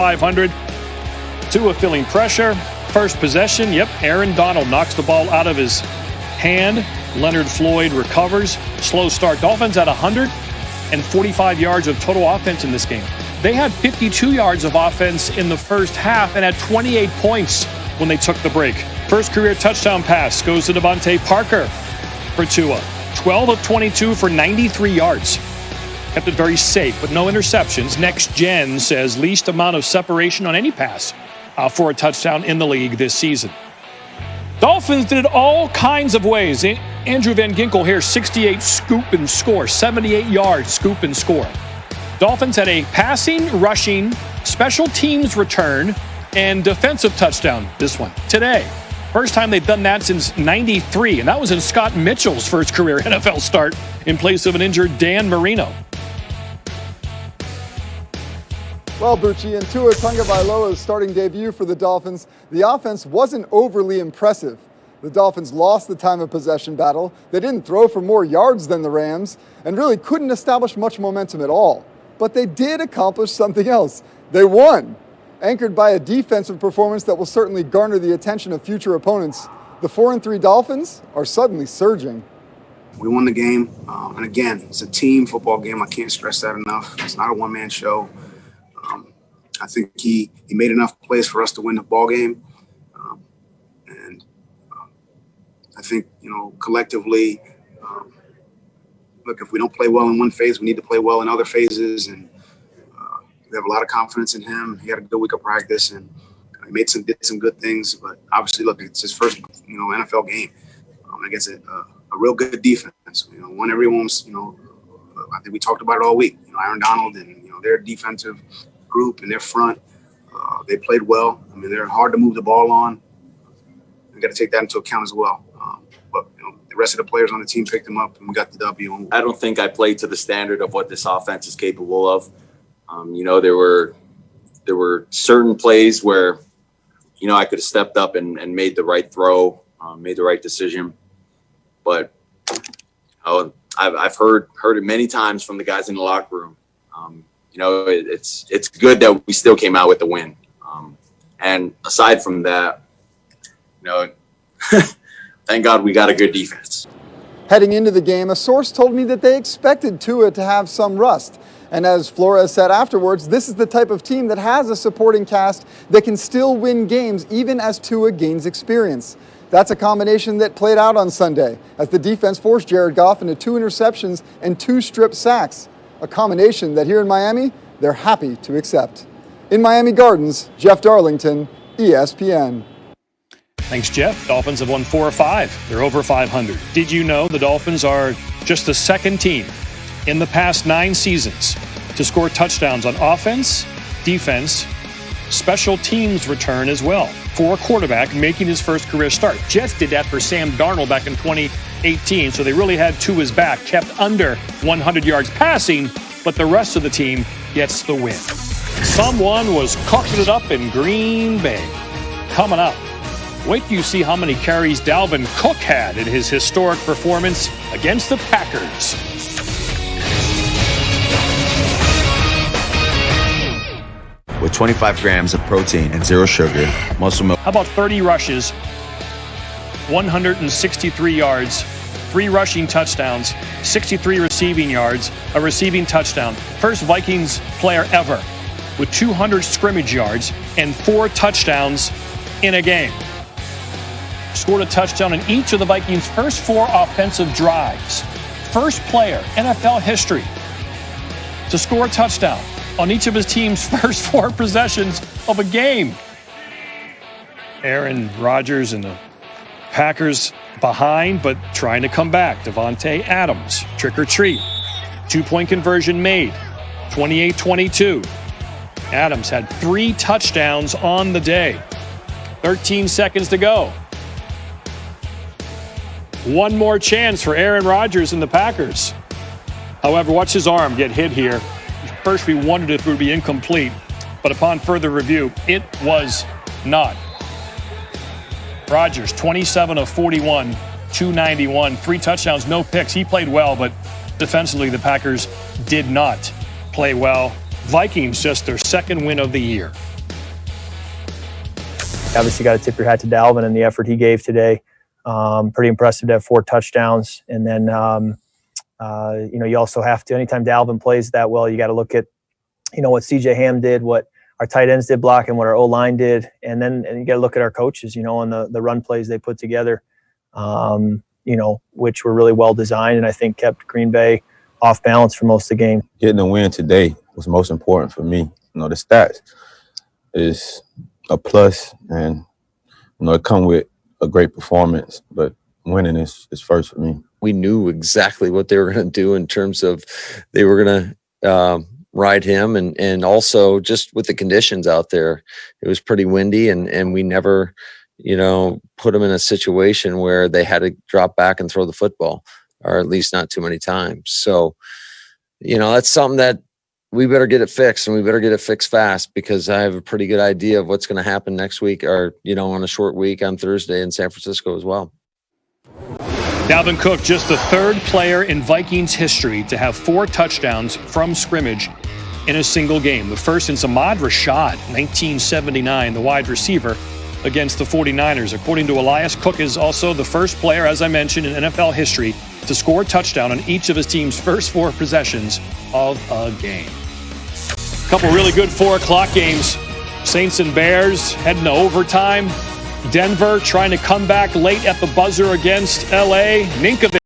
500. Tua feeling pressure. First possession. Aaron Donald knocks the ball out of his hand. Leonard Floyd recovers. Slow start. Dolphins at 145 yards of total offense in this game. They had 52 yards of offense in the first half and had 28 points when they took the break. First career touchdown pass goes to Devontae Parker for Tua. 12 of 22 for 93 yards. Kept it very safe, but no interceptions. Next Gen says least amount of separation on any pass for a touchdown in the league this season. Dolphins did it all kinds of ways. Andrew Van Ginkel here, 68 scoop and score, 78 yards scoop and score. Dolphins had a passing, rushing, special teams return, and defensive touchdown this one today. First time they've done that since '93, and that was in Scott Mitchell's first career NFL start in place of an injured Dan Marino. Well, Bucci, in Tua Tagovailoa's starting debut for the Dolphins, the offense wasn't overly impressive. The Dolphins lost the time of possession battle. They didn't throw for more yards than the Rams and really couldn't establish much momentum at all. But they did accomplish something else. They won. Anchored by a defensive performance that will certainly garner the attention of future opponents, the 4-3 Dolphins are suddenly surging. We won the game, and again, it's a team football game. I can't stress that enough. It's not a one-man show. I think he made enough plays for us to win the ball game, and I think, collectively, look, if we don't play well in one phase, we need to play well in other phases, and we have a lot of confidence in him. He had a good week of practice, and he did some good things. But obviously, look, it's his first NFL game against a real good defense. When everyone's I think we talked about it all week. Aaron Donald and their defensive group and their front, they played well. I mean, they're hard to move the ball on. We got to take that into account as well. But the rest of the players on the team picked them up, and we got the W. I don't think I played to the standard of what this offense is capable of. There were certain plays where, I could have stepped up and made the right throw, made the right decision. But I've heard it many times from the guys in the locker room. It's good that we still came out with the win. And aside from that, thank God we got a good defense. Heading into the game, a source told me that they expected Tua to have some rust. And as Flores said afterwards, this is the type of team that has a supporting cast that can still win games even as Tua gains experience. That's a combination that played out on Sunday as the defense forced Jared Goff into 2 interceptions and 2 strip sacks. A combination that here in Miami, they're happy to accept. In Miami Gardens, Jeff Darlington, ESPN. Thanks, Jeff. Dolphins have won 4 or 5. They're over 500. Did you know the Dolphins are just the second team in the past 9 seasons to score touchdowns on offense, defense, special teams return as well, for a quarterback making his first career start? Jets did that for Sam Darnold back in 2018, so they really had Tua's back, kept under 100 yards passing, but the rest of the team gets the win. Someone was cooking it up in Green Bay. Coming up, wait till you see how many carries Dalvin Cook had in his historic performance against the Packers. With 25 grams of protein and 0 sugar, muscle milk. How about 30 rushes, 163 yards, 3 rushing touchdowns, 63 receiving yards, a receiving touchdown. First Vikings player ever with 200 scrimmage yards and 4 touchdowns in a game. Scored a touchdown in each of the Vikings' first 4 offensive drives. First player, NFL history, to score a touchdown on each of his team's first 4 possessions of a game. Aaron Rodgers and the Packers behind, but trying to come back. Devontae Adams, trick or treat. 2-point conversion made, 28-22. Adams had 3 touchdowns on the day. 13 seconds to go. One more chance for Aaron Rodgers and the Packers. However, watch his arm get hit here. First, we wondered if it would be incomplete, but upon further review, it was not. Rodgers, 27 of 41, 291, 3 touchdowns, no picks. He played well, but defensively, the Packers did not play well. Vikings just their second win of the year. Obviously got to tip your hat to Dalvin and the effort he gave today. Pretty impressive to have 4 touchdowns. And then, you also have to, anytime Dalvin plays that well, you got to look at, what CJ Ham did, what our tight ends did blocking, what our O-line did. And you got to look at our coaches, on the run plays they put together, which were really well designed and I think kept Green Bay off balance for most of the game. Getting a win today was most important for me. The stats is a plus, and it come with a great performance, but winning is first for me. We knew exactly what they were going to do in terms of they were going to ride him, and also just with the conditions out there, it was pretty windy, and we never, put them in a situation where they had to drop back and throw the football, or at least not too many times. So, that's something that we better get it fixed, and we better get it fixed fast, because I have a pretty good idea of what's going to happen next week, or, on a short week on Thursday in San Francisco as well. Dalvin Cook, just the 3rd player in Vikings history to have 4 touchdowns from scrimmage in a single game. The first since Ahmad Rashad, 1979, the wide receiver, against the 49ers. According to Elias, Cook is also the first player, as I mentioned, in NFL history to score a touchdown on each of his team's first 4 possessions of a game. A couple really good 4 o'clock games. Saints and Bears heading to overtime. Denver trying to come back late at the buzzer against LA. Ninkovich